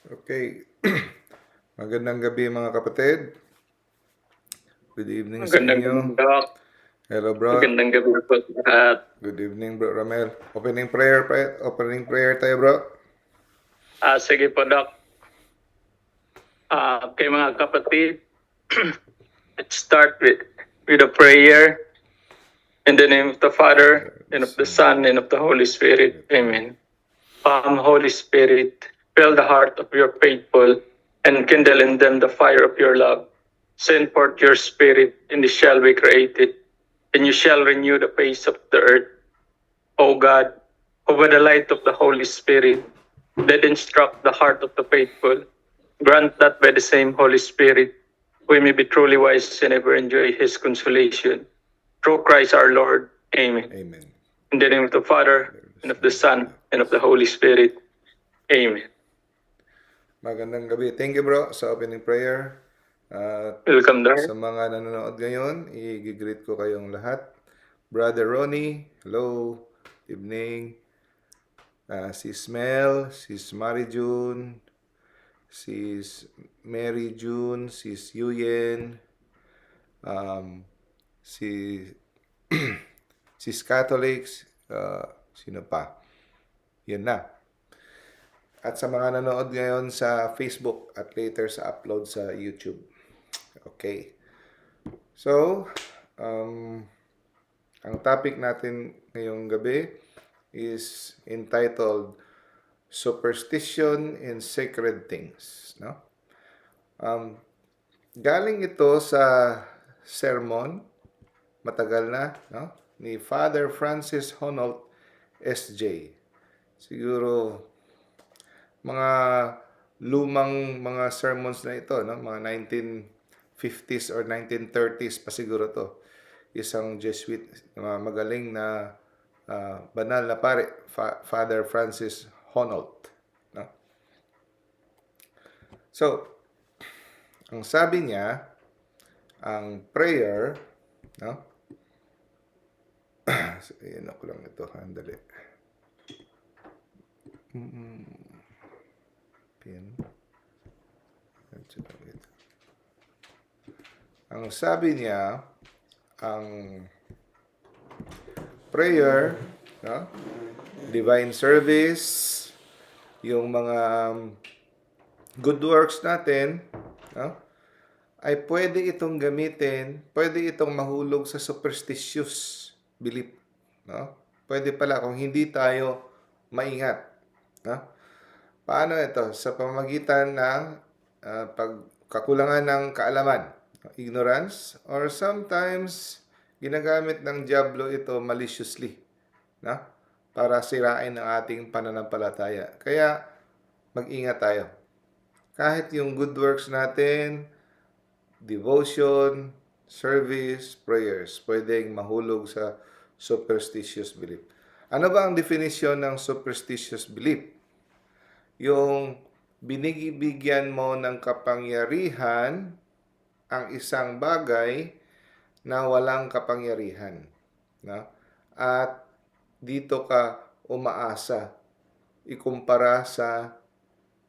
Okay. Magandang gabi mga kapatid. Good evening sa Magandang gabi, inyo. Doc. Hello bro. Magandang gabi po sa lahat. Good evening bro Ramel. Opening prayer tayo bro. Sige po, Doc. Kay mga kapatid, let's start with a prayer. In the name of the Father, and of the Son, and of the Holy Spirit. Amen. Come, Holy Spirit, fill the heart of your faithful, and kindle in them the fire of your love. Send forth your Spirit, and it shall be created, and you shall renew the face of the earth. O God, who by the light of the Holy Spirit did instruct the heart of the faithful, grant that by the same Holy Spirit we may be truly wise and ever enjoy His consolation. Through Christ our Lord. Amen. Amen. In the name of the Father, and of the Son, and of the Holy Spirit. Amen. Magandang gabi. Thank you bro sa opening prayer. Welcome, Doc. Sa mga nanonood ngayon, i-greet ko kayong lahat. Brother Ronnie, hello. Evening. Sis Mel, Sis Mary June, Sis Mary June, Sis Yuyen, si Sis Catholics, sino pa? Yun na. At sa mga nanood ngayon sa Facebook at later sa upload sa YouTube. Okay. So, ang topic natin ngayong gabi is entitled Superstition in Sacred Things. No? Galing ito sa sermon, matagal na, no? Ni Father Francis Honolt, SJ. Siguro mga lumang mga sermons na ito, no? Mga 1950s or 1930s pa siguro to. Isang Jesuit, magaling na banal na pare, Father Francis Honolt. No? So, ang sabi niya, ang prayer, no? So, ayan ako lang ito, handali. Pin. Ang sabi niya, ang prayer, no? Divine service, yung mga good works natin, no? Ay pwede itong gamitin, pwede itong mahulog sa superstitious belief, no? Pwede pala kung hindi tayo maingat, no? Paano ito? Sa pamamagitan ng kakulangan ng kaalaman, ignorance, or sometimes ginagamit ng diablo ito maliciously, no? Para sirain ang ating pananampalataya. Kaya mag-ingat tayo. Kahit yung good works natin, devotion, service, prayers, pwedeng mahulog sa superstitious belief. Ano ba ang definition ng superstitious belief? Yung binibigyan mo ng kapangyarihan ang isang bagay na walang kapangyarihan. No? At dito ka umaasa, ikumpara sa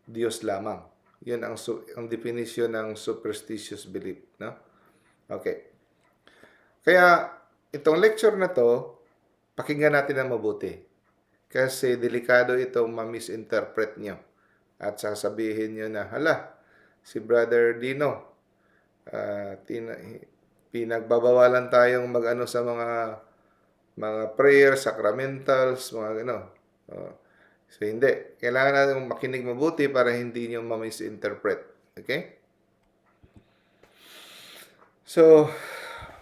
Diyos lamang. Yun ang definition ng superstitious belief. No? Okay. Kaya, itong lecture na to, pakinggan natin ng mabuti. Kasi delikado itong ma-misinterpret nyo. At sasabihin nyo na, hala, si Brother Dino, pinagbabawalan tayong mag-ano sa mga prayer, sacramentals, mga gano. So, hindi. Kailangan natin makinig mabuti para hindi nyo ma-misinterpret. Okay? So,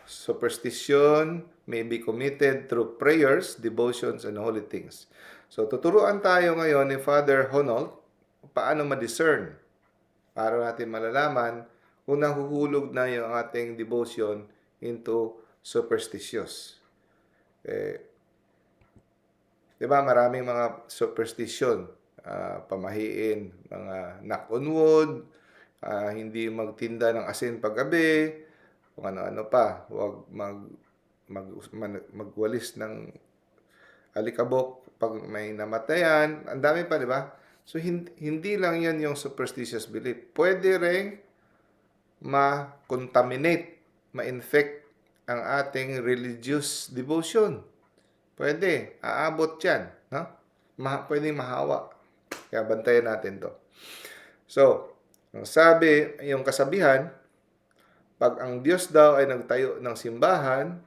superstition may be committed through prayers, devotions, and holy things. So, tuturuan tayo ngayon ni Father Honolt paano ma-discern para natin malalaman kung nahuhulog na yung ating devotion into superstitious. Diba, maraming mga superstition, pamahiin, mga knock on wood, hindi magtinda ng asin paggabi, kung ano-ano pa, huwag magwalis ng alikabok pag may namatayan, ang dami pa, di ba? So, hindi lang yan yung superstitious belief. Pwede rin ma-contaminate, ma-infect ang ating religious devotion. Pwede, aabot yan, no? Pwedeng mahawa. Kaya bantayan natin to. So, ang sabi, yung kasabihan, pag ang Diyos daw ay nagtayo ng simbahan,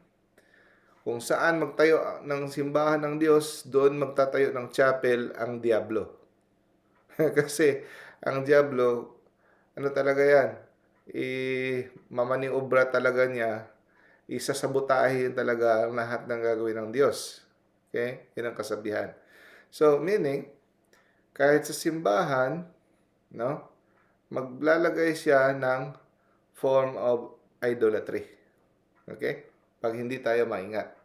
kung saan magtayo ng simbahan ng Diyos, doon magtatayo ng chapel ang Diablo. Kasi ang Diablo, ano talaga yan? Mamaniobra talaga niya, isasabotahin talaga ang lahat ng gagawin ng Diyos. Okay? Yun ang kasabihan. So, meaning, kahit sa simbahan, no, maglalagay siya ng form of idolatry. Okay? Pag hindi tayo maingat.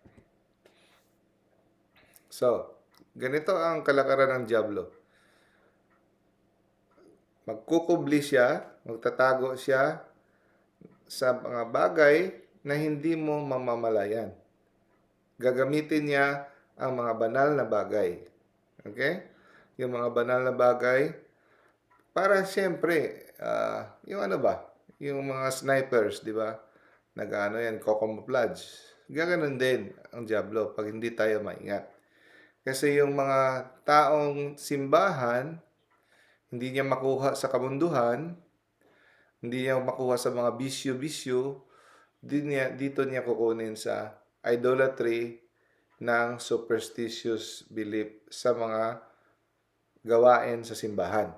So, ganito ang kalakaran ng Diablo. Magkukubli siya, magtatago siya sa mga bagay na hindi mo mamamalayan. Gagamitin niya ang mga banal na bagay. Okay? Yung mga banal na bagay, para siyempre, yung ano ba? Yung mga snipers, di ba? Nag-ano yan, camouflage. Gaganon din ang Diablo pag hindi tayo maingat. Kasi yung mga taong simbahan, hindi niya makuha sa kabunduhan, hindi niya makuha sa mga bisyo-bisyo, dito niya kukunin sa idolatry ng superstitious belief sa mga gawain sa simbahan.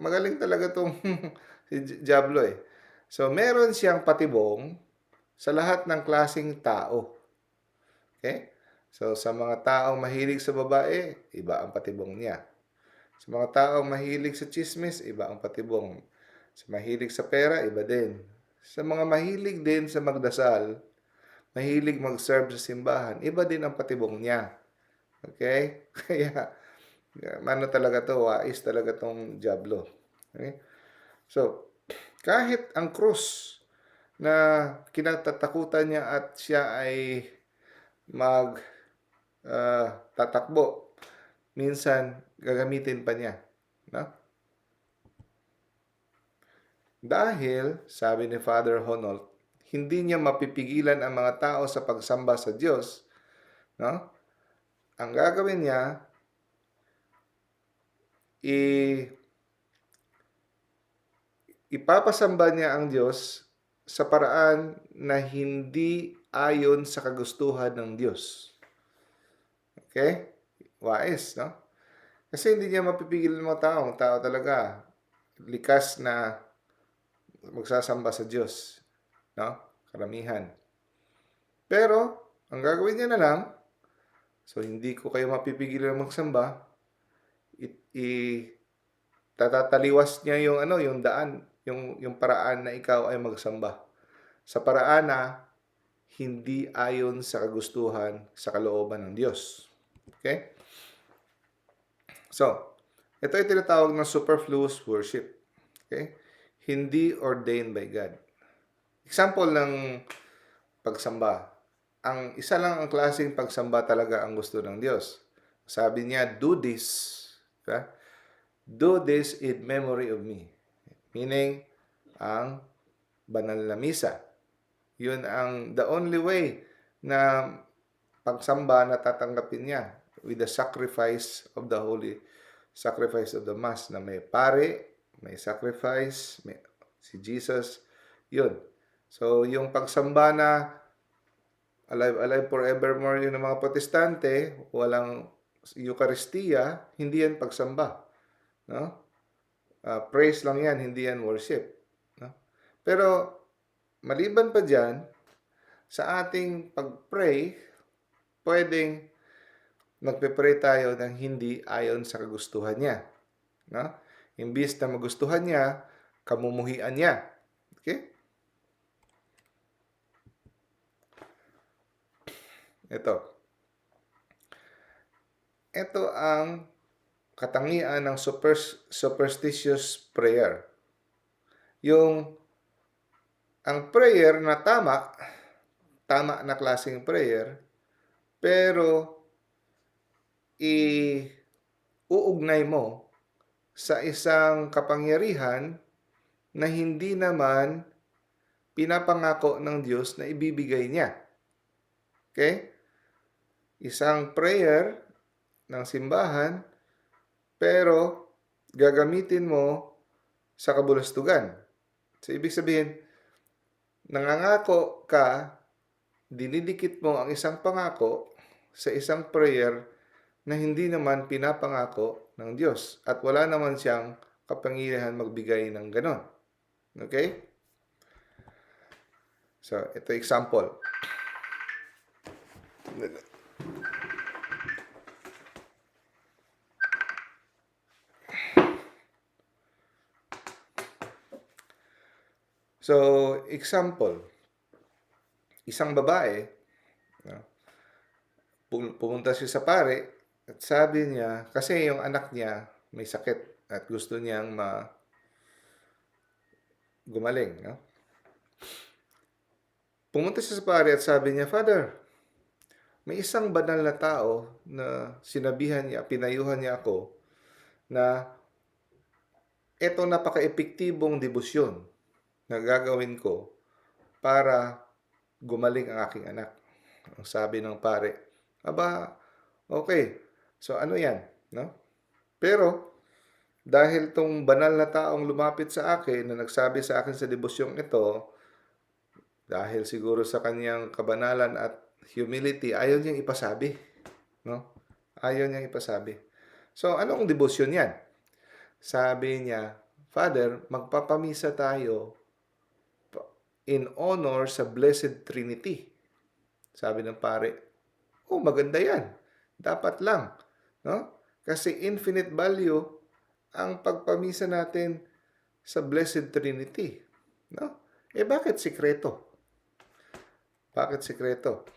Magaling talaga tong si Diablo eh. So, meron siyang patibong sa lahat ng klaseng tao. Okay? So, sa mga taong mahilig sa babae, iba ang patibong niya. Sa mga taong mahilig sa chismis, iba ang patibong. Sa mahilig sa pera, iba din. Sa mga mahilig din sa magdasal, mahilig mag-serve sa simbahan, iba din ang patibong niya. Okay? Kaya, ano talaga to, wais talaga tong Diablo. Okay? So, kahit ang krus na kinatatakutan niya at siya ay tatakbo, minsan gagamitin pa niya. No? Dahil, sabi ni Father Honold, hindi niya mapipigilan ang mga tao sa pagsamba sa Diyos. No? Ang gagawin niya, ipapasamba niya ang Diyos sa paraan na hindi ayon sa kagustuhan ng Diyos. Okay? Wais, no? Kasi hindi niya mapipigilan ng mga tao. Ang tao talaga, likas na magsasamba sa Diyos. No? Karamihan. Pero, ang gagawin niya na lang, so hindi ko kayo mapipigilan magsamba, tatataliwas niya yung yung daan, yung paraan na ikaw ay magsamba. Sa paraan na hindi ayon sa kagustuhan, sa kalooban ng Diyos. Okay? So, ito ay tinatawag na superfluous worship. Okay? Hindi ordained by God. Example ng pagsamba. Ang isa lang ang klaseng pagsamba talaga ang gusto ng Diyos. Sabi niya, do this. Okay? Do this in memory of me. Meaning, ang banal na misa. Yun ang the only way na pagsamba na tatanggapin niya with the sacrifice of the holy sacrifice of the mass na may pare, may sacrifice, may si Jesus. Yun. So, yung pagsamba na alive, alive forevermore yun ng mga protestante, walang Eucharistia, hindi yan pagsamba. No? Praise lang yan, hindi yan worship. No? Pero, maliban pa dyan, sa ating pag-pray, pwedeng magpe-pray tayo ng hindi ayon sa kagustuhan niya. No? Imbis na magustuhan niya, kamumuhian niya. Okay? Ito ang katangian ng superstitious prayer. Ang prayer na tama na klaseng prayer, pero uugnay mo sa isang kapangyarihan na hindi naman pinapangako ng Diyos na ibibigay niya. Okay? Isang prayer ng simbahan, pero gagamitin mo sa kabulastugan. So, ibig sabihin, nangangako ka, dinidikit mo ang isang pangako sa isang prayer na hindi naman pinapangako ng Diyos. At wala naman siyang kapangyarihan magbigay ng ganon. Okay? So, ito example. So, example. Isang babae, no, pumunta siya sa pare at sabi niya, kasi yung anak niya may sakit at gusto niyang gumaling. No? Pumunta siya sa pare at sabi niya, Father, may isang banal na tao na sinabihan niya, pinayuhan niya ako na eto napaka-epektibong debosyon na gagawin ko para gumaling ang aking anak. Ang sabi ng pare, aba, okay. So ano yan? No? Pero, dahil tong banal na taong lumapit sa akin na nagsabi sa akin sa debosyong ito, dahil siguro sa kanyang kabanalan at humility, ayaw niyang ipasabi. No? Ayaw niyang ipasabi. So, anong debosyon yan? Sabi niya, Father, magpapamisa tayo in honor sa Blessed Trinity. Sabi ng pare, oh, maganda yan. Dapat lang. No? Kasi infinite value ang pagpamisa natin sa Blessed Trinity. No? Bakit sikreto? Bakit sikreto?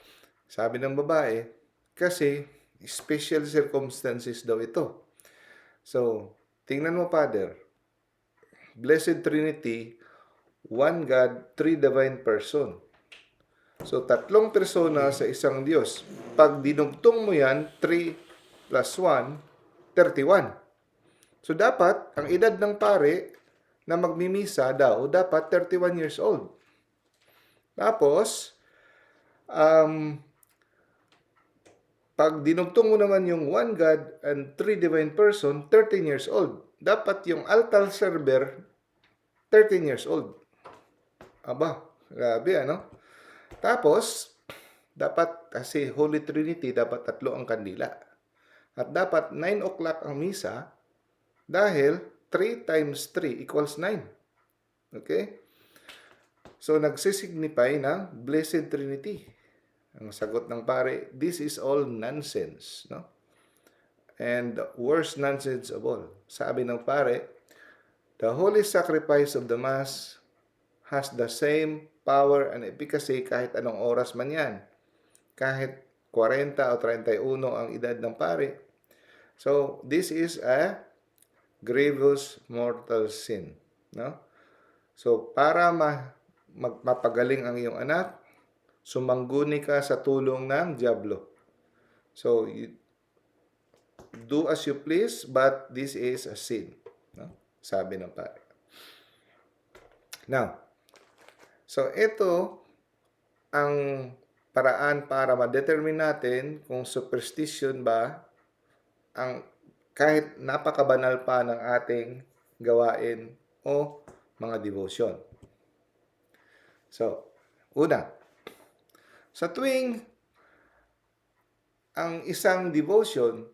Sabi ng babae, kasi special circumstances daw ito. So, tingnan mo, Father. Blessed Trinity, one God, three divine person. So, tatlong persona sa isang Diyos. Pag dinugtong mo yan, 3 plus 1, 31. So, dapat, ang edad ng pare na magmimisa daw, dapat 31 years old. Tapos, pag dinugtong mo naman yung one God and three divine person, 13 years old. Dapat yung altar server, 13 years old. Aba, grabe ano? Tapos, dapat kasi Holy Trinity, dapat 3 ang kandila. At dapat 9 o'clock ang misa dahil 3 times 3 equals 9. Okay? So, nagsisignify ng Blessed Trinity. Ang sagot ng pare, this is all nonsense. No? And the worst nonsense of all. Sabi ng pare, the holy sacrifice of the Mass has the same power and efficacy kahit anong oras man yan. Kahit 40 o 31 ang edad ng pare. So, this is a grievous mortal sin. No? So, para mapagaling ang iyong anak, sumangguni ka sa tulong ng diablo. So, you do as you please, but this is a sin. No? Sabi ng pare. Now, so ito ang paraan para ma-determine natin kung superstition ba ang kahit napakabanal pa ng ating gawain o mga devotion. So, una, sa tuwing ang isang devotion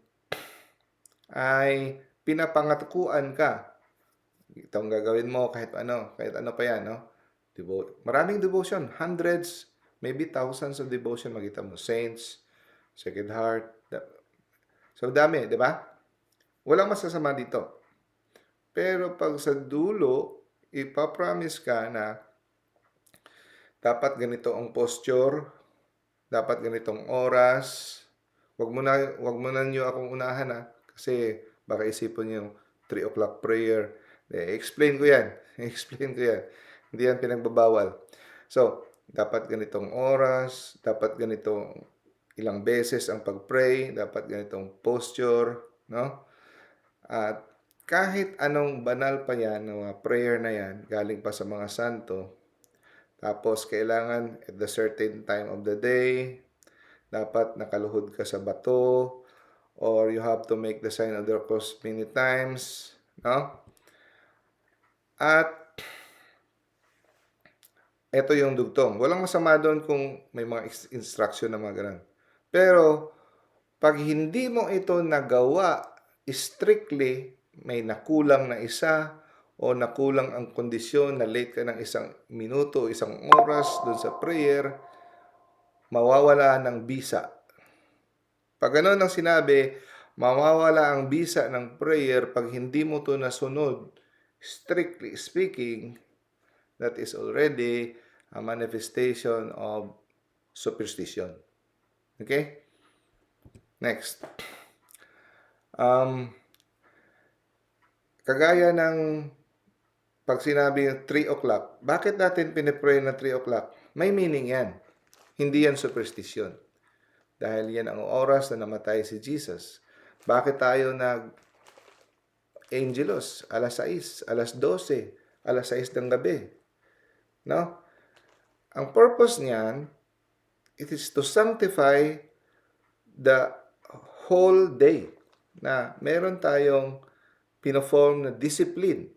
ay pinapangatukuan ka, itong gagawin mo kahit ano pa yan, no? Maraming devotion, hundreds, maybe thousands of devotion, makita mo, saints, Sacred Heart. So, dami, di ba? Walang masasama dito. Pero pag sa dulo, ipapromise ka na dapat ganito ang posture, dapat ganitong oras, wag mo na niyo akong unahan ha, kasi baka isipon niyo 3 o'clock prayer. Explain ko yan. Hindi yan pinagbabawal. So, dapat ganitong oras, dapat ganitong ilang beses ang pag-pray, dapat ganitong posture, no? At kahit anong banal pa yan, ng mga prayer na yan, galing pa sa mga santo, tapos kailangan at the certain time of the day, dapat nakaluhod ka sa bato, or you have to make the sign of the cross many times, no? At ito yung dugtong. Walang masama doon kung may mga instruction na mga ganun. Pero, pag hindi mo ito nagawa strictly, may nakulang na isa, o nakulang ang kondisyon na late ka ng 1 minuto, 1 oras doon sa prayer, mawawala ng bisa. Pag ganun ang sinabi, mawawala ang bisa ng prayer pag hindi mo to nasunod. Strictly speaking, that is already a manifestation of superstition. Okay? Next. Kagaya ng pag sinabi 3 o'clock, bakit natin pinipray na 3 o'clock? May meaning yan. Hindi yan superstition. Dahil yan ang oras na namatay si Jesus. Bakit tayo Angelos, alas 6, alas 12, alas 6 ng gabi? No? Ang purpose niyan, it is to sanctify the whole day. Na meron tayong pinoform na discipline.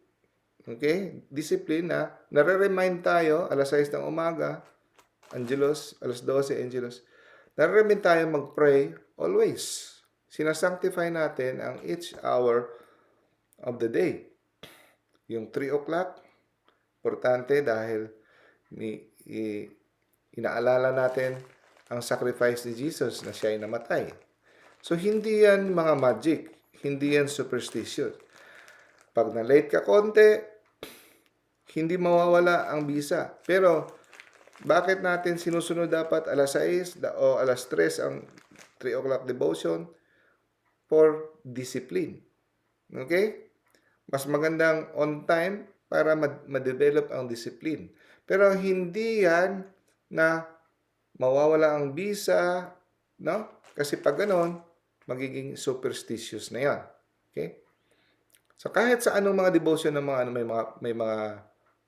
Okay? Discipline na nare-remind tayo, alas 6 ng umaga, Angelos, alas 12, Angelos. Nare-remind tayo mag-pray always. Sinasanctify natin ang each hour of the day. Yung 3 o'clock, importante dahil inaalala natin ang sacrifice ni Jesus na siya ay namatay. So, hindi yan mga magic. Hindi yan superstition. Pag na-late ka konti, hindi mawawala ang bisa. Pero, bakit natin sinusunod dapat alas 6 o alas 3 ang 3 o'clock devotion? For discipline. Okay? Mas magandang on time para ma-develop ang discipline. Pero hindi yan na mawawala ang bisa, no? Kasi pag ganon, magiging superstitious na yan. Okay? So kahit sa anong mga devotion ng mga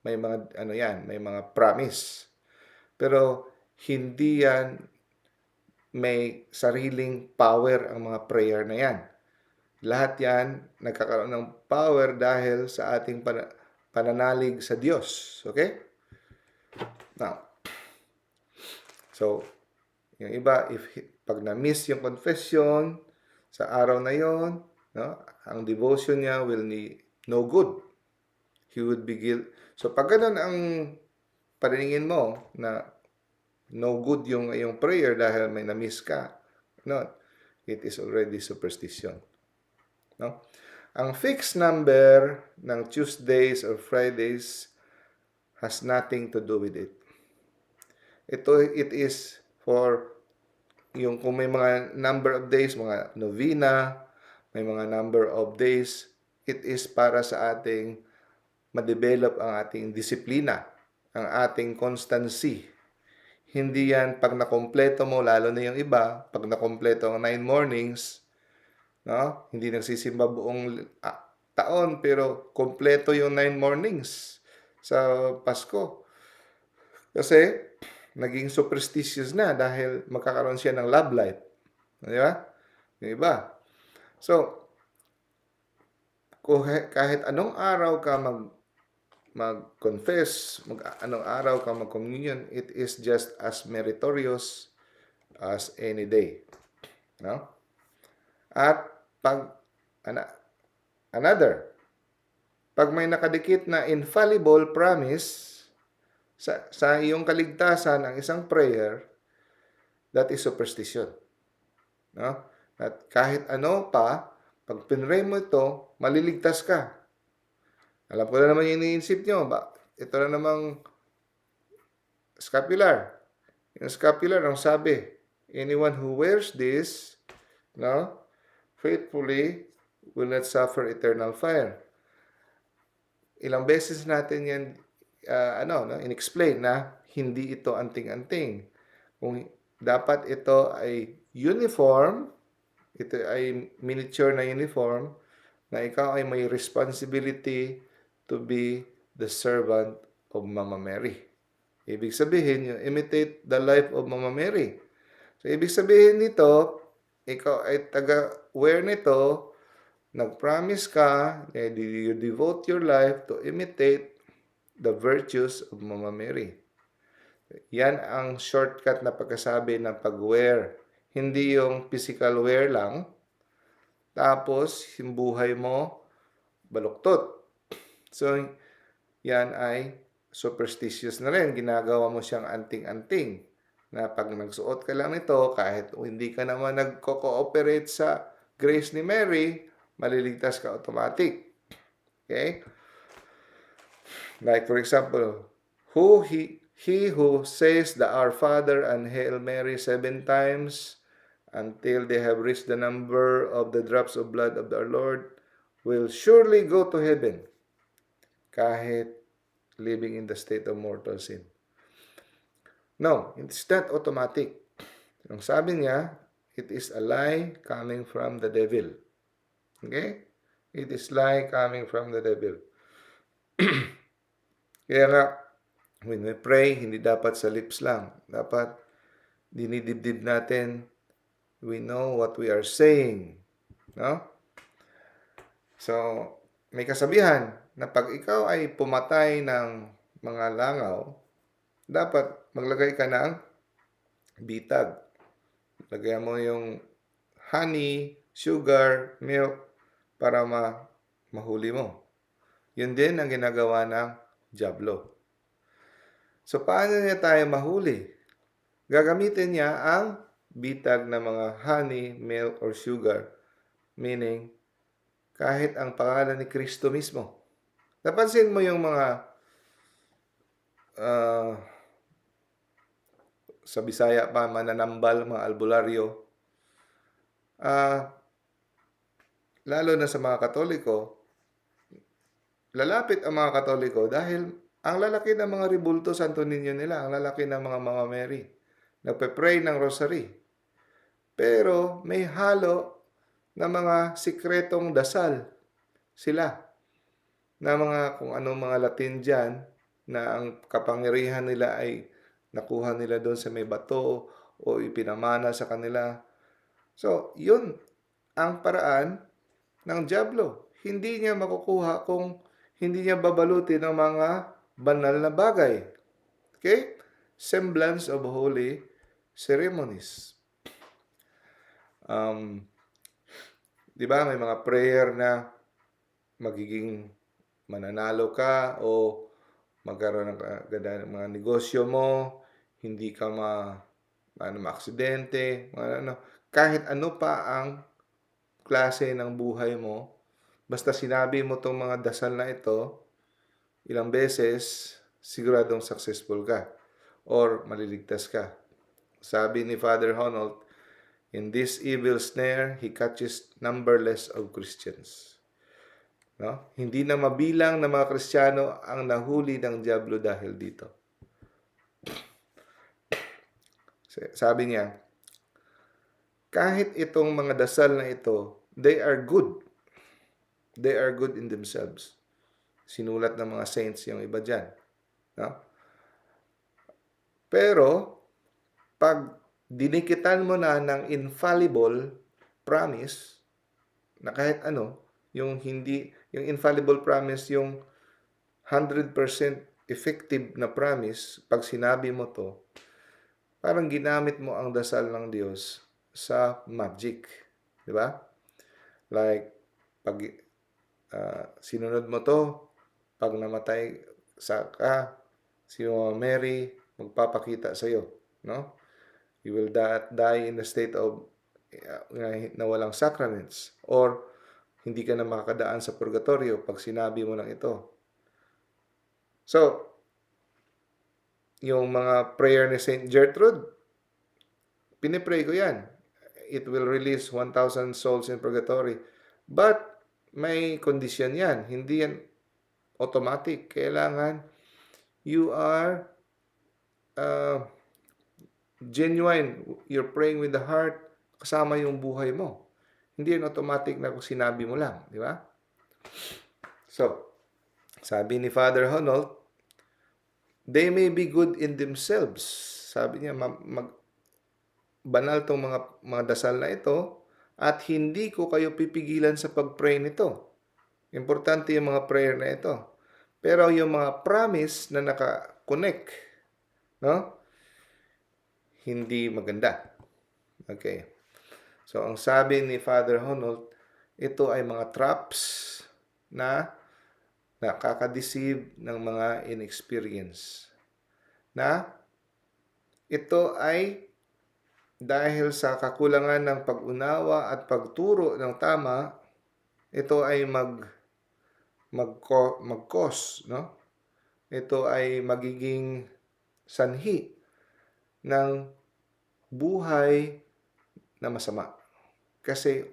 may mga promise. Pero hindi yan may sariling power ang mga prayer na yan. Lahat yan nagkakaroon ng power dahil sa ating pananalig sa Diyos. Okay? Now, so, yung iba, pag na-miss yung confession sa araw na yon, no, ang devotion niya will no good. He would be guilty. So, pag ganun ang paningin mo na no good yung prayer dahil may na-miss ka, no, it is already superstition. No? Ang fixed number ng Tuesdays or Fridays has nothing to do with it. It is for yung kung may mga number of days, mga novena, may mga number of days, it is para sa ating ma-develop ang ating disiplina, ang ating constancy. Hindi yan pag nakompleto mo, lalo na yung iba, pag nakompleto ang 9 mornings, no? Hindi nagsisimba buong taon, pero kompleto yung 9 mornings sa Pasko. Kasi, naging superstitious na dahil magkakaroon siya ng love life. Di ba? Yung iba. So, kahit anong araw ka mag-confess, anong araw ka mag-communion, it is just as meritorious as any day. No? At pag may nakadikit na infallible promise sa iyong kaligtasan ang isang prayer, that is superstition. No? At kahit ano pa, pag pinray mo ito, maliligtas ka. Alam ko na naman yung iniisip nyo. Ito na namang scapular. Yung scapular, ang sabi, anyone who wears this, no, faithfully will not suffer eternal fire. Ilang beses natin yan in-explain na hindi ito anting-anting. Kung dapat ito ay uniform, ito ay miniature na uniform, na ikaw ay may responsibility to be the servant of Mama Mary. Ibig sabihin, you imitate the life of Mama Mary. So, ibig sabihin nito, ikaw ay taga-aware nito, nag-promise ka, you devote your life to imitate the virtues of Mama Mary. Yan ang shortcut na pagkasabi ng pag-wear. Hindi yung physical wear lang, tapos yung buhay mo baluktot. So, yan ay superstitious na rin. Ginagawa mo siyang anting-anting. Na pag nagsuot ka lang nito, kahit hindi ka naman nagko-cooperate sa grace ni Mary, maliligtas ka automatic. Okay? Like for example, he who says the Our Father and Hail Mary 7 times until they have reached the number of the drops of blood of our Lord will surely go to heaven kahit living in the state of mortal sin. No, it's not automatic. Ang sabi niya, it is a lie coming from the devil. Okay? It is lie coming from the devil. Kaya nga, when we pray, hindi dapat sa lips lang. Dapat dinidibdib natin. We know what we are saying. No? So, may kasabihan na pag ikaw ay pumatay ng mga langaw, dapat maglagay ka ng bitag. Lagyan mo yung honey, sugar, milk para mahuli mo. Yun din ang ginagawa ng diablo. So, paano niya tayo mahuli? Gagamitin niya ang bitag na mga honey, milk, or sugar. Meaning, kahit ang pangalan ni Kristo mismo. Napansin mo yung mga sa Bisaya pa, mananambal, mga albularyo. Lalo na sa mga Katoliko, lalapit ang mga Katoliko dahil ang lalaki ng mga ribulto Santo Niño nila, ang lalaki ng mga Mama Mary. Nagpe-pray ng rosary. Pero may halo na mga sikretong dasal sila. Na mga kung anong mga Latin dyan, na ang kapangyarihan nila ay nakuha nila doon sa may bato o ipinamana sa kanila. So, yun ang paraan ng diablo. Hindi niya makukuha kung hindi niya babalutin ng mga banal na bagay. Okay? Semblance of holy ceremonies. Di ba may mga prayer na magiging mananalo ka o magkaroon ng ganda ng mga negosyo mo, hindi ka maaksidente, kahit ano pa ang klase ng buhay mo, basta sinabi mo tong mga dasal na ito, ilang beses, siguradong successful ka or maliligtas ka. Sabi ni Father Honnold, in this evil snare, he catches numberless of Christians. No? Hindi na mabilang na mga Kristiyano ang nahuli ng diablo dahil dito. Sabi niya, kahit itong mga dasal na ito, they are good. They are good in themselves. Sinulat ng mga saints yung iba dyan. No? Pero, pag dinikitan mo na ng infallible promise, na kahit ano, yung infallible promise, yung 100% effective na promise, pag sinabi mo to, parang ginamit mo ang dasal ng Diyos sa magic. Di ba? Like, pag sinunod mo to, pag namatay si Mary, magpapakita sa iyo, no? You will die in the state of na walang sacraments, or hindi ka na makakadaan sa purgatorio pag sinabi mo lang ito. So, yung mga prayer ni Saint Gertrude, pinipray ko yan. It will release 1,000 souls in purgatory. But, may kondisyon yan. Hindi yan automatic. Kailangan you are genuine. You're praying with the heart, kasama yung buhay mo. Hindi yan automatic na kung sinabi mo lang. Di ba? So, sabi ni Father Honold, they may be good in themselves. Sabi niya, banal tong mga dasal na ito at hindi ko kayo pipigilan sa pag-pray nito. Importante yung mga prayer na ito. Pero yung mga promise na naka-connect, no? Hindi maganda. Okay. So, ang sabi ni Father Honold, ito ay mga traps na nakaka-deceive ng mga inexperience. Na ito ay dahil sa kakulangan ng pag-unawa at pagturo ng tama, ito ay mag-cause, no? Ito ay magiging sanhi ng buhay na masama. Kasi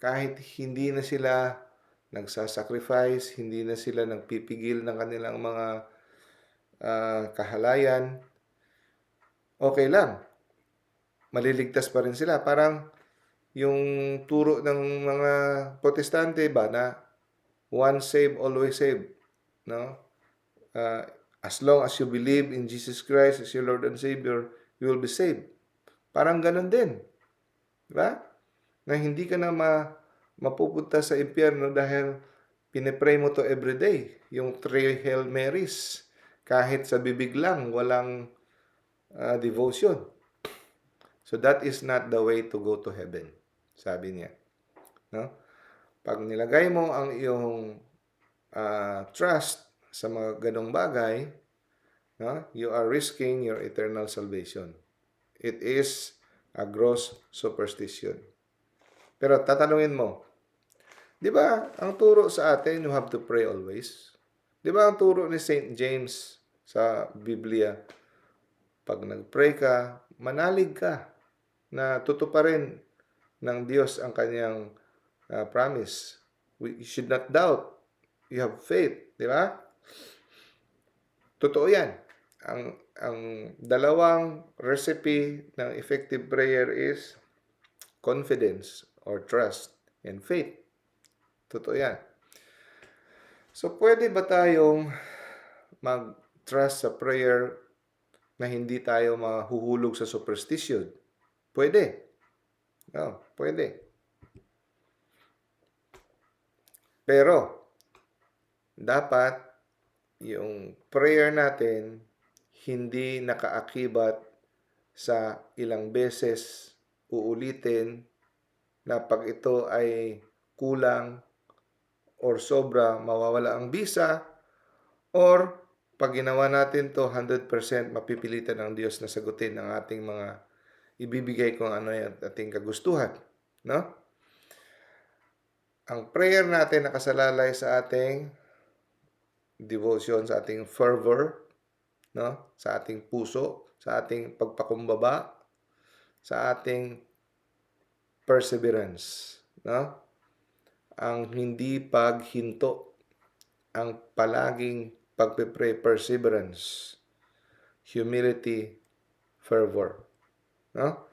kahit hindi na sila nagsasacrifice, hindi na sila nagpipigil ng kanilang mga kahalayan, okay lang. Maliligtas pa rin sila. Parang yung turo ng mga protestante ba na once saved, always saved. No? As long as you believe in Jesus Christ as your Lord and Savior, you will be saved. Parang ganun din. Diba? Na hindi ka na mapupunta sa impyerno dahil pinipray mo to everyday. Yung 3 Hail Marys. Kahit sa bibig lang, walang devotion. So that is not the way to go to heaven. Sabi niya. No? Pag nilagay mo ang iyong trust sa mga ganong bagay, no, you are risking your eternal salvation. It is a gross superstition. Pero tatanungin mo, di ba ang turo sa atin, you have to pray always? Di ba ang turo ni St. James sa Biblia, pag nag-pray ka, manalig ka na tutuparin ng Diyos ang kanyang promise. You should not doubt. You have faith, di ba? Totoo yan. Ang dalawang recipe ng effective prayer is confidence or trust and faith. Totoo yan. So, pwede ba tayong mag-trust sa prayer na hindi tayo mahuhulog sa superstition? Pwede. No, pwede. Pero, dapat yung prayer natin hindi nakaakibat sa ilang beses uulitin na pag ito ay kulang or sobra, mawawala ang bisa, or pag ginawa natin to 100% mapipilitan ng Diyos na sagutin ang ating mga ibibigay kung ano yung ating kagustuhan. No? Ang prayer natin nakasalalay sa ating devotion, sa ating fervor, no? Sa ating puso, sa ating pagpakumbaba, sa ating perseverance, no? Ang hindi paghinto, ang palaging pagpe-pray, perseverance, humility, fervor, no?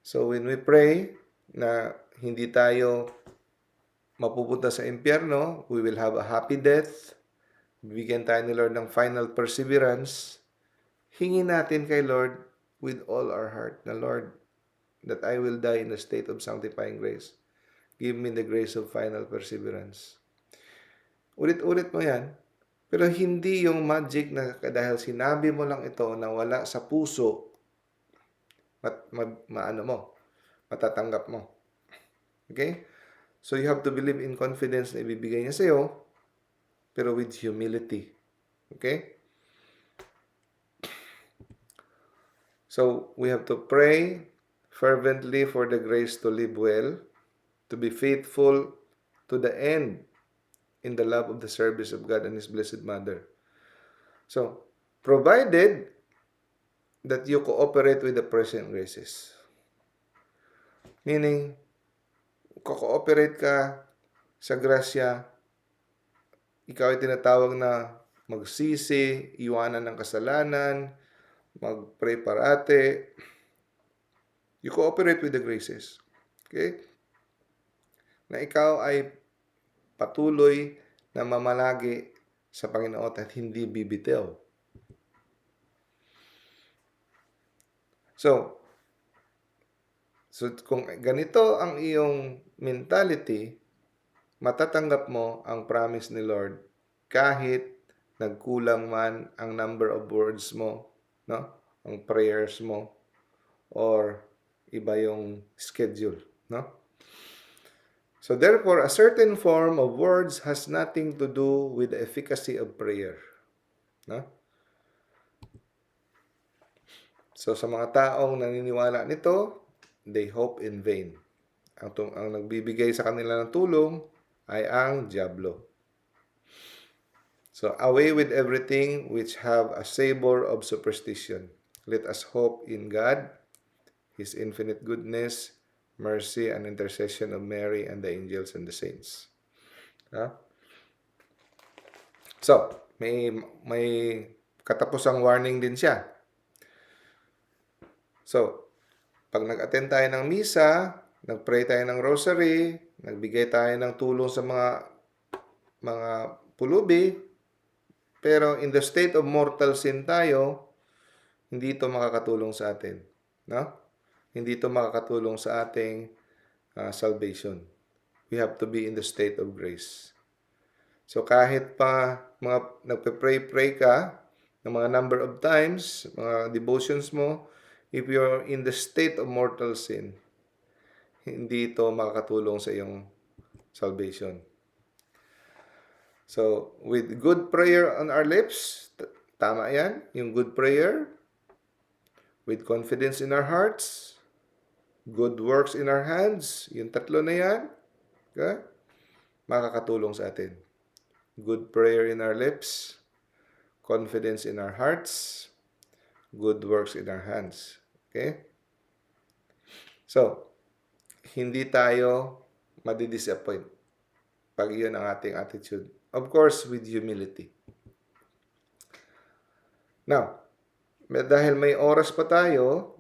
So when we pray na hindi tayo mapupunta sa impyerno, we will have a happy death, bigyan tayo ni Lord ng final perseverance, hingin natin kay Lord with all our heart na, Lord, that I will die in a state of sanctifying grace. Give me the grace of final perseverance. Ulit-ulit mo yan. Pero hindi yung magic na dahil sinabi mo lang ito na wala sa puso, matatanggap mo. Okay? So you have to believe in confidence na ibibigay niya sa'yo, pero with humility. Okay? So, we have to pray fervently for the grace to live well, to be faithful to the end in the love of the service of God and His Blessed Mother. So, provided that you cooperate with the present graces. Meaning, ko-cooperate ka sa grasya, ikaw ay tinatawag na magsisi, iwanan ng kasalanan, mag-pray parate. You cooperate with the graces. Okay? Na ikaw ay patuloy na mamalagi sa Panginoon at hindi bibitiw. So kung ganito ang iyong mentality, matatanggap mo ang promise ni Lord kahit nagkulang man ang number of words mo, no? Ang prayers mo, or iba yung schedule, no? So therefore, a certain form of words has nothing to do with the efficacy of prayer, no? So sa mga taong naniniwala nito, they hope in vain. Ang nagbibigay sa kanila ng tulong ay ang diablo. So away with everything which have a savor of superstition. Let us hope in God, His infinite goodness, mercy, and intercession of Mary and the angels and the saints. So, may katapusang warning din siya. So, pag nag-attend tayo ng misa, nag-pray tayo ng rosary, nagbigay tayo ng tulong sa mga pulubi, pero in the state of mortal sin tayo, hindi ito makakatulong sa atin, no? Hindi ito makakatulong sa ating salvation. We have to be in the state of grace. So kahit pa nagpe-pray ka ng mga number of times, mga devotions mo, if you're in the state of mortal sin, hindi ito makakatulong sa iyong salvation. So, with good prayer on our lips, tama yan, yung good prayer, with confidence in our hearts, good works in our hands, yung tatlo na yan, okay? Makakatulong sa atin. Good prayer in our lips, confidence in our hearts, good works in our hands. Okay? So, hindi tayo madidisappoint pag yun ang ating attitude. Of course, with humility. Now, dahil may oras pa tayo,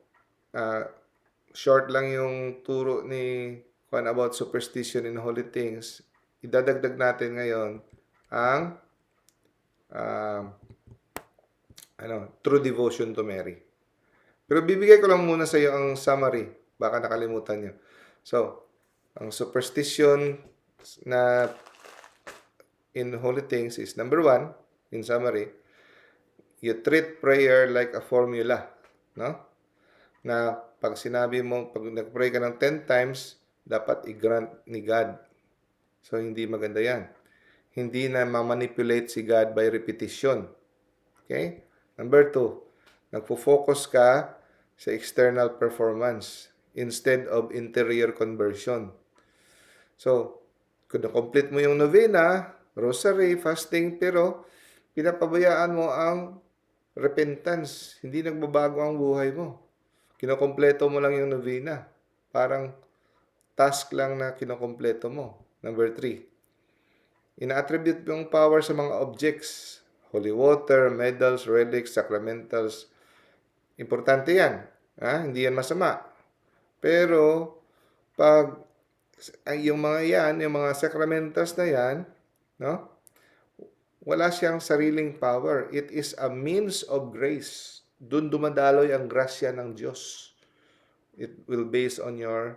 short lang yung turo ni Juan about superstition and holy things, idadagdag natin ngayon ang true devotion to Mary. Pero bibigay ko lang muna sa iyo ang summary. Baka nakalimutan nyo. So, ang superstition na in holy things is number 1, in summary, you treat prayer like a formula. No? Na pag sinabi mo, pag nag-pray ka ng 10 times, dapat i-grant ni God. So, hindi maganda yan. Hindi na ma-manipulate si God by repetition. Okay? Number 2, nagpo-focus ka sa external performance instead of interior conversion. So, kung na-complete mo yung novena, rosary, fasting, pero pinapabayaan mo ang repentance. Hindi nagbabago ang buhay mo. Kinokompleto mo lang yung novena. Parang task lang na kinokompleto mo. Number 3, ina-attribute mo yung power sa mga objects. Holy water, medals, relics, sacramentals. Importante yan. Hindi yan masama. Pero, pag yung mga yan, yung mga sacramentals na yan, no? Wala siyang sariling power. It is a means of grace. Doon dumadaloy ang grasya ng Diyos. It will base on your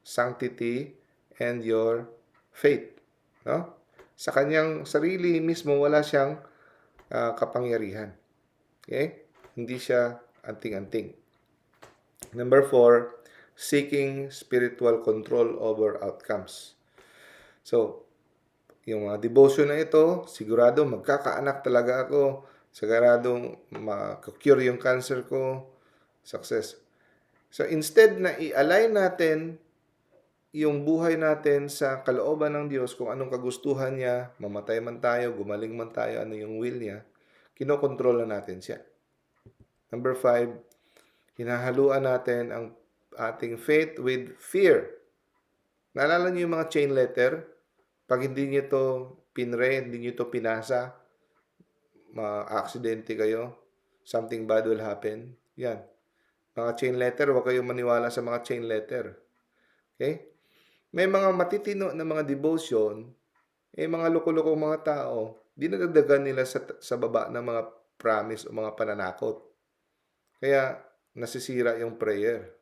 sanctity and your faith. No? Sa kanyang sarili mismo, wala siyang kapangyarihan. Okay? Hindi siya anting-anting. Number 4, seeking spiritual control over outcomes. So, yung mga devotion na ito, sigurado magkakaanak talaga ako, siguradong makakure yung cancer ko, success. So, instead na i-align natin yung buhay natin sa kalooban ng Diyos, kung anong kagustuhan niya, mamatay man tayo, gumaling man tayo, ano yung will niya, kinokontrol na natin siya. Number 5, hinahaluan natin ang ating faith with fear. Naalala niyo yung mga chain letter? Pag hindi niyo to pinre, hindi niyo to pinasa, ma-aksidente kayo, something bad will happen. Yan. Mga chain letter, huwag kayong maniwala sa mga chain letter. Okay? May mga matitino na mga devotion, mga loko-lokong mga tao, dinadagdagan nila sa baba ng mga promise o mga pananakot. Kaya nasisira yung prayer.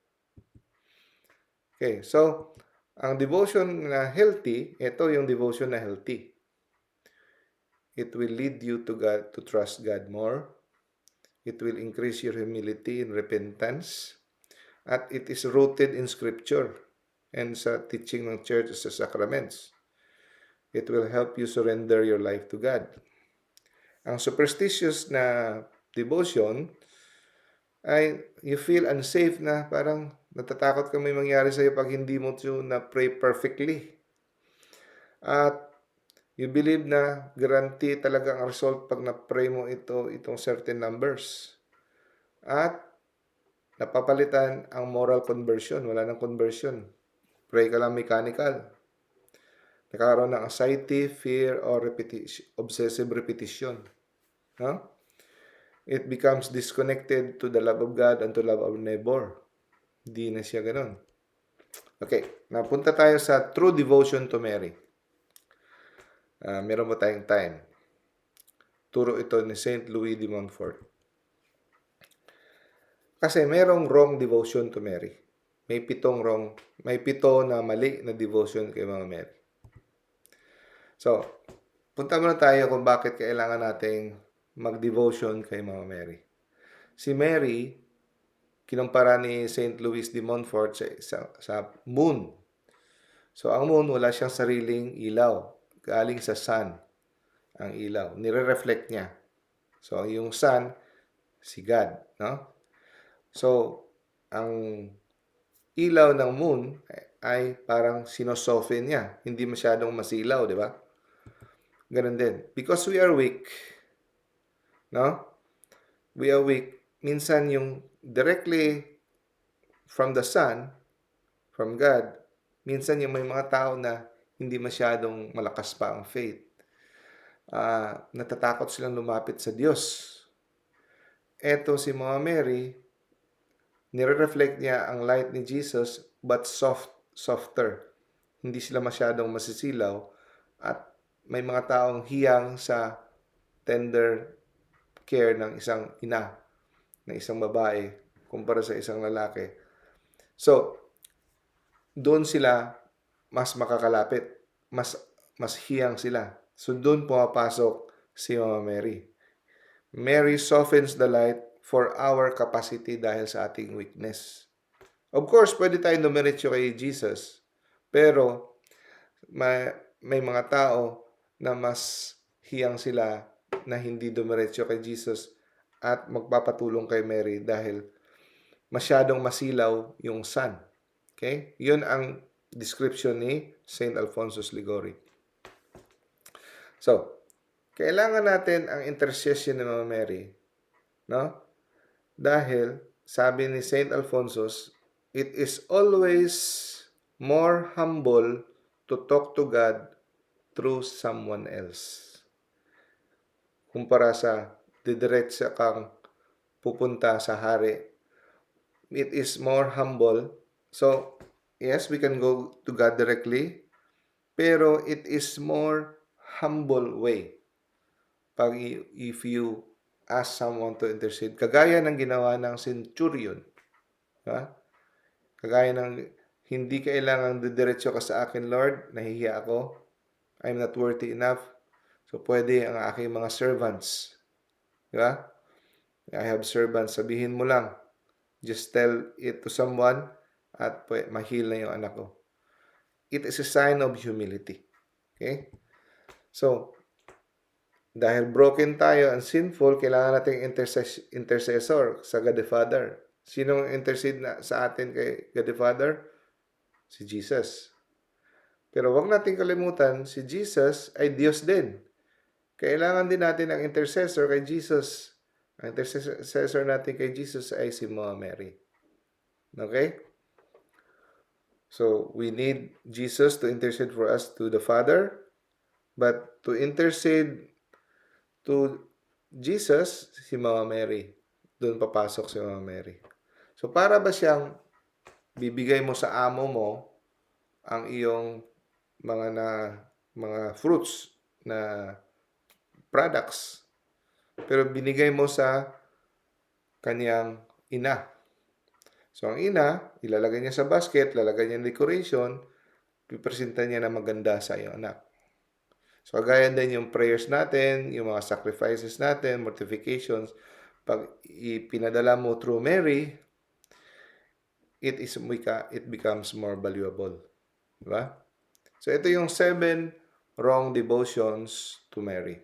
Okay, so ang devotion na healthy, ito yung devotion na healthy. It will lead you to God, to trust God more. It will increase your humility and repentance. At it is rooted in Scripture and sa teaching ng church sa sacraments. It will help you surrender your life to God. Ang superstitious na devotion ay you feel unsafe na parang natatakot ka may mangyari sa'yo pag hindi mo ito na-pray perfectly. At you believe na guarantee talaga ang result pag na-pray mo itong certain numbers. At napapalitan ang moral conversion. Wala nang conversion. Pray ka lang mechanical. Nagkakaroon ng anxiety, fear, or obsessive repetition. No? It becomes disconnected to the love of God and to love of neighbor. Hindi na siya ganun. Okay, napunta tayo sa true devotion to Mary. Meron mo tayong time. Turo ito ni St. Louis de Montfort. Kasi merong wrong devotion to Mary. May pito na mali na devotion kay Mama Mary. So, punta muna tayo kung bakit kailangan nating mag-devotion kay Mama Mary. Si Mary, kinumpara ni St. Louis de Montfort sa moon. So, ang moon, wala siyang sariling ilaw. Galing sa sun ang ilaw. Nire-reflect niya. So, yung sun, si God. No? So, ang ilaw ng moon ay parang sinosoften niya. Hindi masyadong masilaw, di ba? Ganun din. Because we are weak, no? We are weak. Minsan yung directly from the sun, from God, minsan yung may mga tao na hindi masyadong malakas pa ang faith. Natatakot silang lumapit sa Diyos. Eto si Mama Mary, nire-reflect niya ang light ni Jesus but softer. Hindi sila masyadong masisilaw at may mga taong hiyang sa tender care ng isang ina, ng isang babae, kumpara sa isang lalaki. So, doon sila mas makakalapit, mas hiyang sila. So, doon pumapasok si Mama Mary. Mary softens the light for our capacity dahil sa ating weakness. Of course, pwede tayong dumiretso kay Jesus, pero may mga tao na mas hiyang sila na hindi dumiretso kay Jesus at magpapatulong kay Mary dahil masyadong masilaw yung sun. Okay? Yun ang description ni St. Alphonsus Liguori. So, kailangan natin ang intercession ni Mama Mary, no? Dahil, sabi ni St. Alphonsus, it is always more humble to talk to God through someone else. Kumpara sa didiretsa kang pupunta sa hari. It is more humble. So, yes, we can go to God directly, pero it is more humble way. If you ask someone to intercede, kagaya ng ginawa ng centurion, ha? Kagaya ng hindi kailangang didiretso ka sa akin, Lord, nahihiya ako, I'm not worthy enough, so pwede ang aking mga servants, di ba? I have servants, sabihin mo lang, just tell it to someone at ma-heal na yung anak ko. It is a sign of humility. Okay? So, dahil broken tayo and sinful, kailangan nating intercessor sa God the Father. Sinong intercede sa atin kay God the Father? Si Jesus. Pero wag nating kalimutan, si Jesus ay Diyos din. Kailangan din natin ang intercessor kay Jesus. Ang intercessor natin kay Jesus ay si Mama Mary. Okay? So, we need Jesus to intercede for us to the Father. But to intercede to Jesus, si Mama Mary. Doon papasok si Mama Mary. So, para ba siyang bibigay mo sa amo mo ang iyong mga mga fruits na products, pero binigay mo sa kaniyang ina. So, ang ina, ilalagay niya sa basket, lalagay niya ng decoration, pipresenta niya na maganda sa iyong anak. So, kagaya din yung prayers natin, yung mga sacrifices natin, mortifications, pag ipinadala mo through Mary, it becomes more valuable. Diba? So, ito yung 7 wrong devotions to Mary.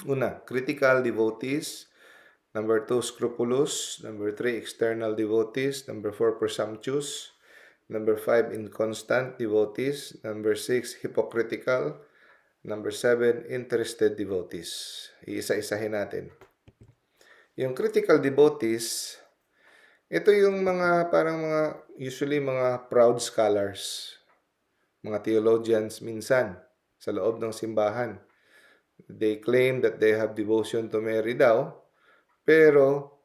Una, critical devotees. Number 2, scrupulous. Number 3, external devotees. Number 4, presumptuous. Number 5, inconstant devotees. Number 6, hypocritical. Number 7, interested devotees. Iisa-isahin natin. Yung critical devotees, ito yung mga parang usually mga proud scholars, mga theologians minsan sa loob ng simbahan. They claim that they have devotion to Mary daw, pero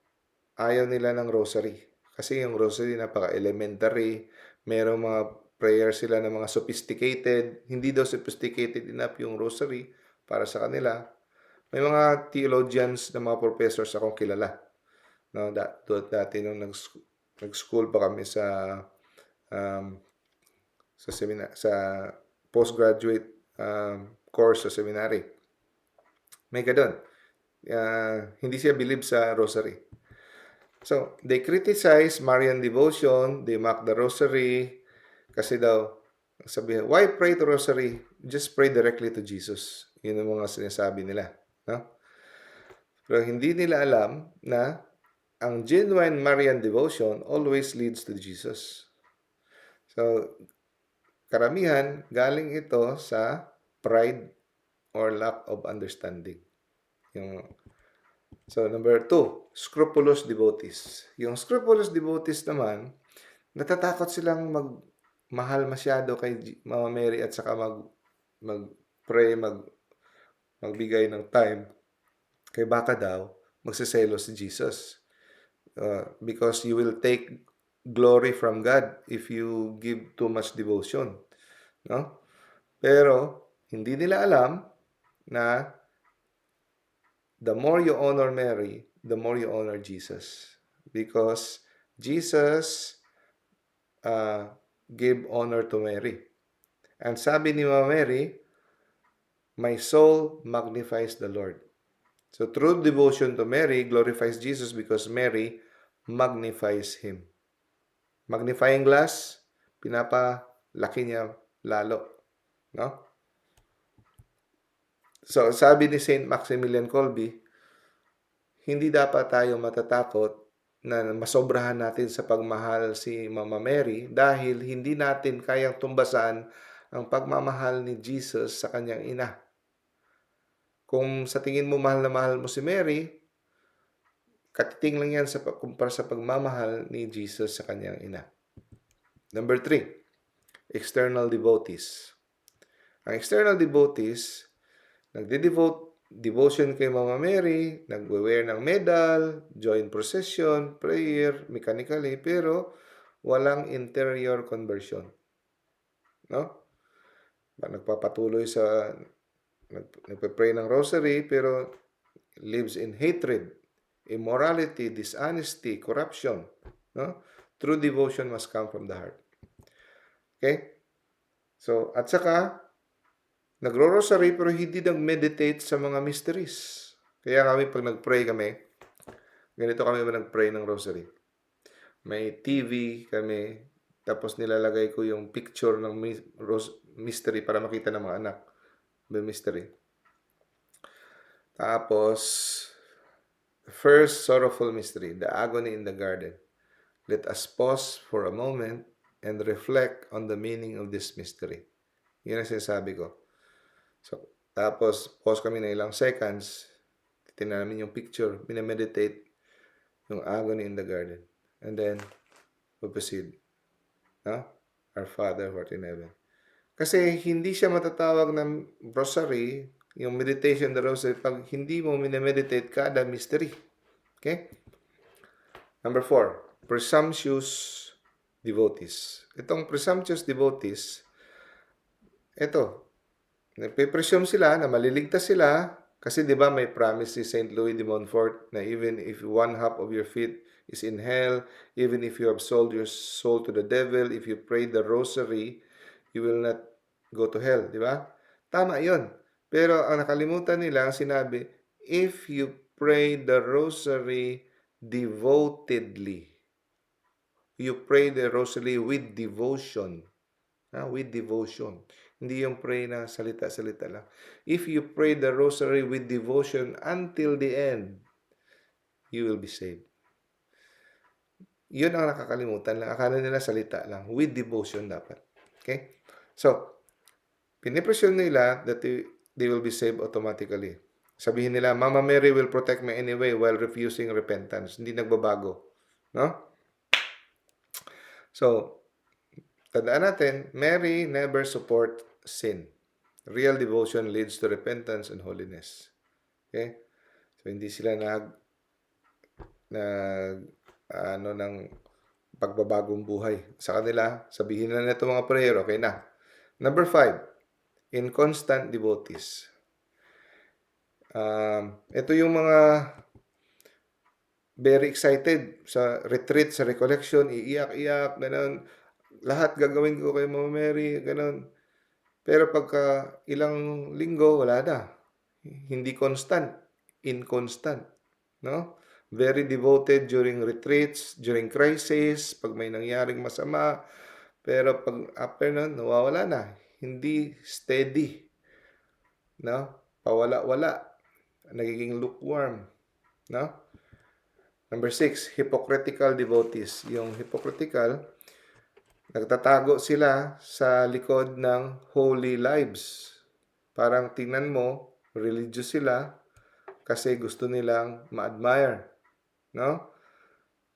ayaw nila ng rosary. Kasi yung rosary napaka-elementary, merong mga prayer sila na mga sophisticated, hindi daw sophisticated enough yung rosary para sa kanila. May mga theologians na mga professors akong kilala. No, dati nung nag-school pa kami sa seminar, sa postgraduate course sa seminary. May ganun. Hindi siya believe sa rosary. So, they criticize Marian devotion, they mock the rosary, kasi daw, sabi, why pray to rosary? Just pray directly to Jesus. Yun ang mga sinasabi nila. No? Pero hindi nila alam na ang genuine Marian devotion always leads to Jesus. So, karamihan, galing ito sa pride or lack of understanding. So, number 2, scrupulous devotees. Yung scrupulous devotees naman, natatakot silang magmahal masyado kay Mama Mary at saka mag-pray, magbigay ng time. Kay baka daw, magsaselo si Jesus. Because you will take glory from God if you give too much devotion. No? Pero, hindi nila alam na the more you honor Mary, the more you honor Jesus. Because Jesus gave honor to Mary. And sabi ni Mama Mary, my soul magnifies the Lord. So true devotion to Mary glorifies Jesus because Mary magnifies Him. Magnifying glass, pinapalaki niya lalo. No? So, sabi ni Saint Maximilian Kolbe, hindi dapat tayo matatakot na masobrahan natin sa pagmahal si Mama Mary dahil hindi natin kayang tumbasan ang pagmamahal ni Jesus sa kanyang ina. Kung sa tingin mo mahal na mahal mo si Mary, katiting lang yan kumpara sa pagmamahal ni Jesus sa kanyang ina. Number 3, external devotees. Ang external devotees, devotion kay Mama Mary, nagwe-wear ng medal, join procession, prayer, mechanically, pero walang interior conversion. No? Nagpapatuloy nagpe-pray ng rosary, pero lives in hatred, immorality, dishonesty, corruption. No? True devotion must come from the heart. Okay? So, at saka, nagro-rosary pero hindi nag-meditate sa mga mysteries. Kaya kami, pag nag-pray kami, ganito kami nag-pray ng rosary. May TV kami, tapos nilalagay ko yung picture ng mystery para makita ng mga anak. May mystery. Tapos, first sorrowful mystery, the agony in the garden. Let us pause for a moment and reflect on the meaning of this mystery. Yun ang sinasabi ko. So, tapos, pause kami na ilang seconds. Titignan namin yung picture. Minameditate yung agony in the garden. And then, we'll proceed. No? Our Father who art in heaven. Kasi hindi siya matatawag ng rosary, yung meditation the rosary, pag hindi mo minameditate kada mystery. Okay? Number 4, presumptuous devotees. Itong presumptuous devotees, ito, nagpe-presume sila na maliligtas sila kasi 'di ba may promise si Saint Louis de Montfort na even if one half of your feet is in hell, even if you have sold your soul to the devil, if you pray the rosary, you will not go to hell, 'di ba? Tama 'yon. Pero ang nakalimutan nila, ang sinabi, if you pray the rosary devotedly. You pray the rosary with devotion. With devotion. Hindi yung pray na salita-salita lang. If you pray the rosary with devotion until the end, you will be saved. Yun ang nakakalimutan lang. Akala nila salita lang. With devotion dapat. Okay? So, pinipresyon nila that they will be saved automatically. Sabihin nila, Mama Mary will protect me anyway while refusing repentance. Hindi nagbabago. No? So, tandaan natin, Mary never support sin. Real devotion leads to repentance and holiness. Okay? So, hindi sila ng pagbabagong buhay. Sa kanila, sabihin na nito mga prayer, okay na. Number 5, inconstant devotees. Ito yung mga very excited sa retreat, sa recollection, iiyak-iyak, gano'n. Lahat gagawin ko kay Mama Mary, gano'n. Pero pagka ilang linggo, wala na. Hindi constant, inconstant, no? Very devoted during retreats, during crisis, pag may nangyaring masama. Pero pag after nun, nawawala na. Hindi steady, no? Pawala-wala. Nagiging lukewarm, no? Number 6, hypocritical devotees. Yung hypocritical, nagtatago sila sa likod ng holy lives. Parang tingnan mo, religious sila kasi gusto nilang ma-admire. No?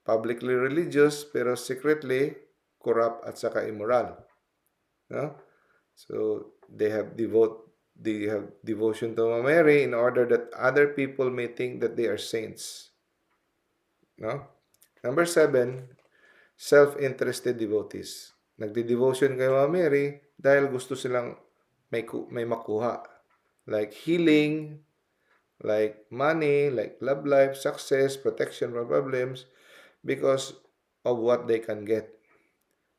Publicly religious pero secretly corrupt at saka immoral. No? So, they have devotion to Mama Mary in order that other people may think that they are saints. No? Number 7, self-interested devotees. Nagde-devotion kay Mama Mary dahil gusto silang may makuha. Like healing, like money, like love life, success, protection from problems, because of what they can get,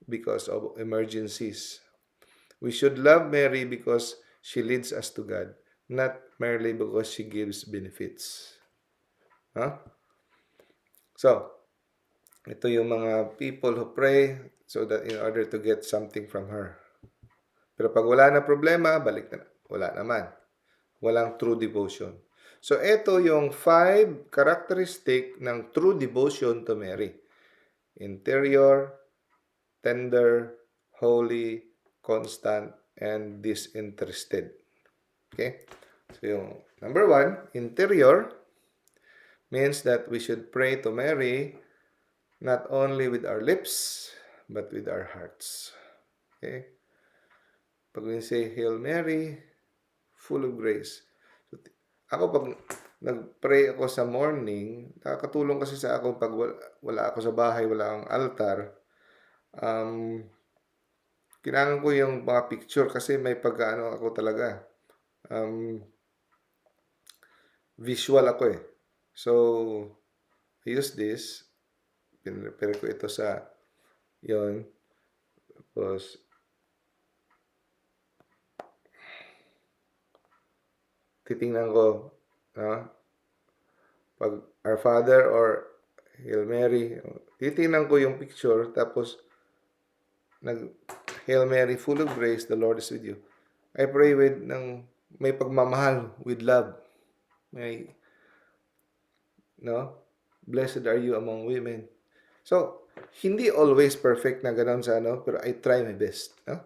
because of emergencies. We should love Mary because she leads us to God, not merely because she gives benefits. Huh? So, ito yung mga people who pray so that in order to get something from her. Pero pag wala na problema, balik na. Wala naman. Walang true devotion. So, ito yung 5 characteristic ng true devotion to Mary. Interior, tender, holy, constant, and disinterested. Okay? So, yung number 1, interior, means that we should pray to Mary not only with our lips, but with our hearts. Okay? Pag we say, Hail Mary, full of grace. So, ako pag nag-pray ako sa morning, nakakatulong kasi sa ako pag wala ako sa bahay, wala ang altar, kailangan ko yung mga picture kasi may pagkaano ako talaga. Visual ako eh. So, I use this. Pinrepare ko ito sa yon. Tapos, titingnan ko, pag Our Father or Hail Mary, titingnan ko yung picture, tapos, Hail Mary, full of grace, the Lord is with you. I pray with may pagmamahal, with love. Blessed are you among women. So, hindi always perfect na gano'n sa pero I try my best. No?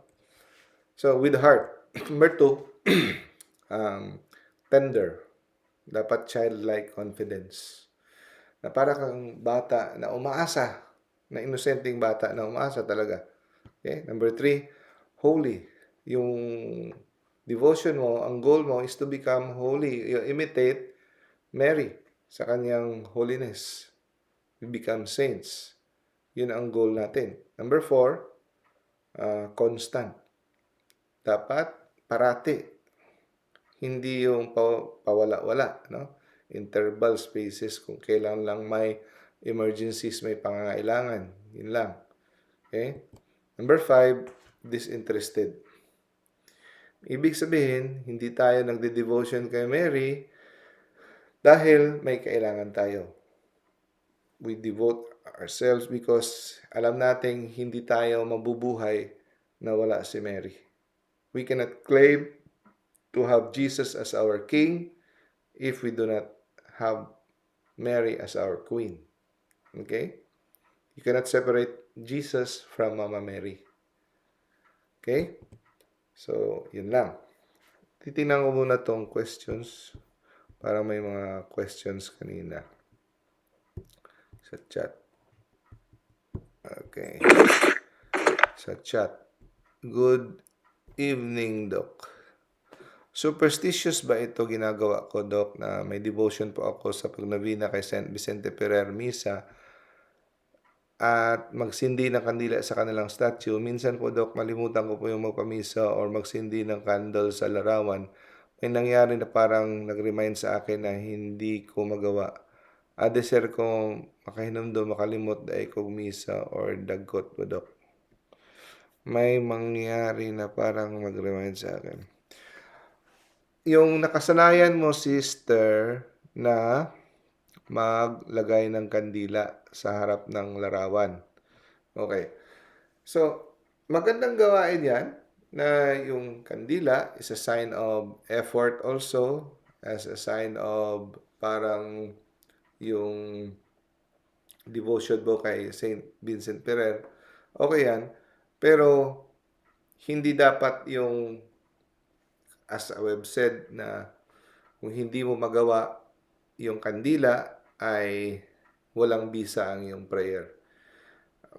So, with heart. Number 2, tender. Dapat childlike confidence. Na para kang bata na umaasa, na inosenteng bata na umaasa talaga. Okay? Number 3, holy. Yung devotion mo, ang goal mo is to become holy. You imitate Mary sa kanyang holiness. We become saints. Yun ang goal natin. Number 4, constant. Dapat parati. Hindi yung pawala-wala, no? Interval spaces kung kailan lang may emergencies, may pangangailangan. Yun lang. Okay? Number 5, disinterested. Ibig sabihin, hindi tayo nagde-devotion kay Mary dahil may kailangan tayo. We devote ourselves because alam nating hindi tayo mabubuhay na wala si Mary. We cannot claim to have Jesus as our King if we do not have Mary as our Queen. Okay? You cannot separate Jesus from Mama Mary. Okay? So, yun lang. Titingnan ko muna tong questions para may mga questions kanina sa chat. Okay. Sa chat. Good evening, Doc. Superstitious ba ito ginagawa ko, Doc, na may devotion po ako sa pagnabina kay St. Vicente Ferrer Misa at magsindi ng kandila sa kanilang statue? Minsan po, Doc, malimutan ko po yung magpamisa or magsindi ng candle sa larawan. May nangyari na parang nag-remind sa akin na hindi ko magawa. Adeser ko makahinom do makalimot dahil kong misa or dagkot po, Doc. May mangyari na parang mag-remind sa akin. Yung nakasanayan mo, sister, na maglagay ng kandila sa harap ng larawan. Okay. So, magandang gawain yan na yung kandila is a sign of effort also, as a sign of parang yung devotion mo kay St. Vincent Ferrer. Okay yan. Pero, hindi dapat yung as a web said na kung hindi mo magawa yung kandila ay walang bisa ang iyong prayer.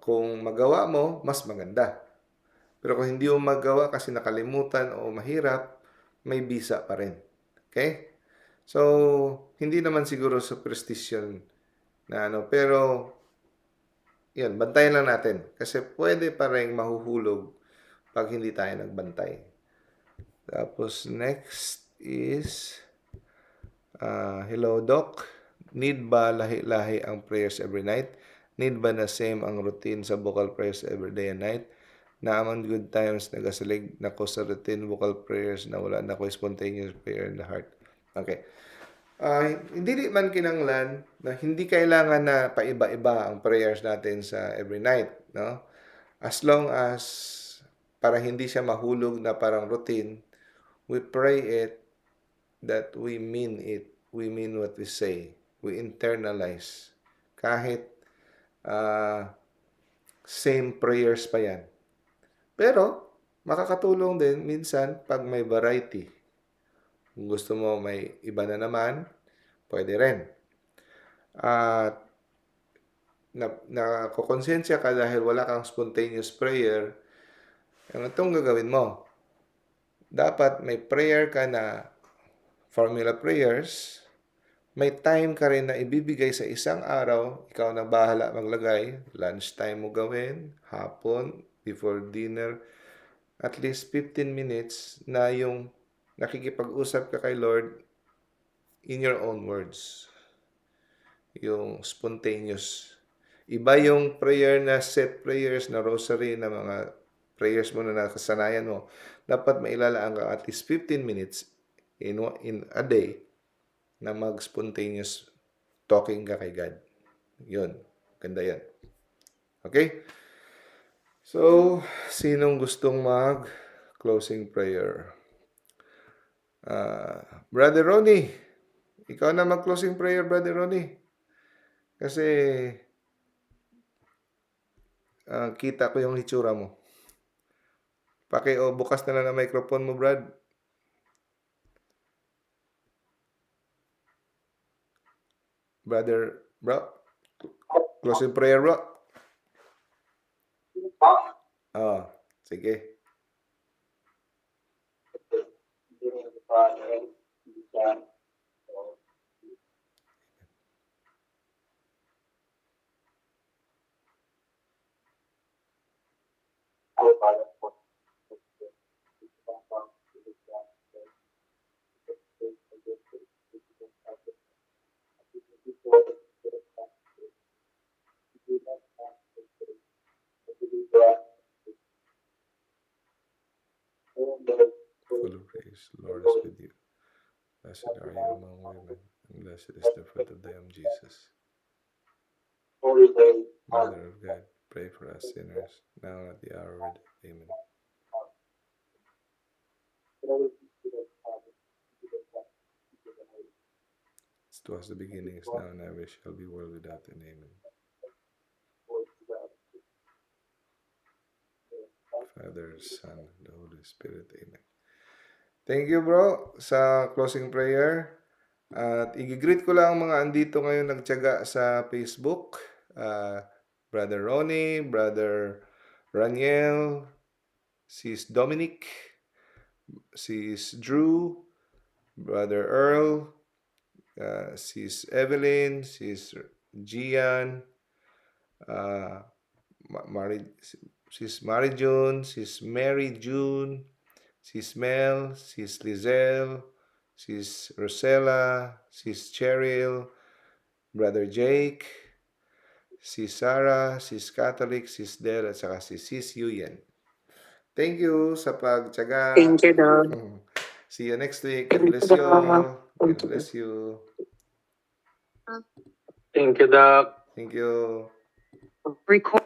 Kung magawa mo, mas maganda. Pero kung hindi mo magawa kasi nakalimutan o mahirap, may bisa pa rin. Okay? So, hindi naman siguro superstition na ano, pero yun, bantayan lang natin. Kasi pwede pa rin mahuhulog pag hindi tayo nagbantay. Tapos, next is, hello, Doc. Need ba lahi-lahi ang prayers every night? Need ba na same ang routine sa vocal prayers every day and night? Na among good times, nagasalig na ko sa routine vocal prayers na wala na ko spontaneous prayer in the heart. Okay. Hindi man kinanglan na hindi kailangan na paiba-iba ang prayers natin sa every night, no? As long as para hindi siya mahulog na parang routine, we pray it that we mean it. We mean what we say. We internalize. Kahit same prayers pa yan. Pero, makakatulong din minsan pag may variety. Kung gusto mo may iba na naman, pwede rin. At nakukonsensya ka dahil wala kang spontaneous prayer, itong gagawin mo. Dapat may prayer ka na formula prayers, may time ka rin na ibibigay sa isang araw, ikaw na bahala maglagay, lunchtime mo gawin, hapon, before dinner, at least 15 minutes na yung nakikipag-usap ka kay Lord in your own words. Yung spontaneous. Iba yung prayer na set prayers, na rosary, na mga prayers mo na nakasanayan mo. Dapat mailalaan ka at least 15 minutes in a day na mag-spontaneous talking ka kay God. Yun. Ganda yan. Okay? So, sinong gustong mag-closing prayer? Brother Ronnie, ikaw na mag-closing prayer, Brother Ronnie. Kasi, kita ko yung hitsura mo. Bukas na lang ang microphone mo, Brad. Brother, bro. Closing prayer, bro. Sige. Jesus. The Lord is with you. Blessed are you among women, and blessed is the fruit of thy womb, Jesus. Mother of God, pray for us sinners, now and at the hour of our death. Amen. As it was the beginning, is now, and ever shall be, world without end. Amen. Father, Son, and the Holy Spirit. Amen. Thank you, bro, sa closing prayer. At i-greet ko lang ang mga andito ngayon nagtiyaga sa Facebook. Brother Ronnie, Brother Raniel, Sis Dominic, Sis Drew, Brother Earl, Sis Evelyn, Sis Gian, Sis Mary June, Sis Mary June, Sis Mel, Sis Lizelle, Sis Rosella, Sis Cheryl, Brother Jake, Sis Sarah, Sis Catholic, Sis Del, at saka si Sis Yuyen. Thank you sa pagtiyaga. Thank you, Dad. See you next week. God bless you all. God bless you. Thank you, Doc. Thank you. Record.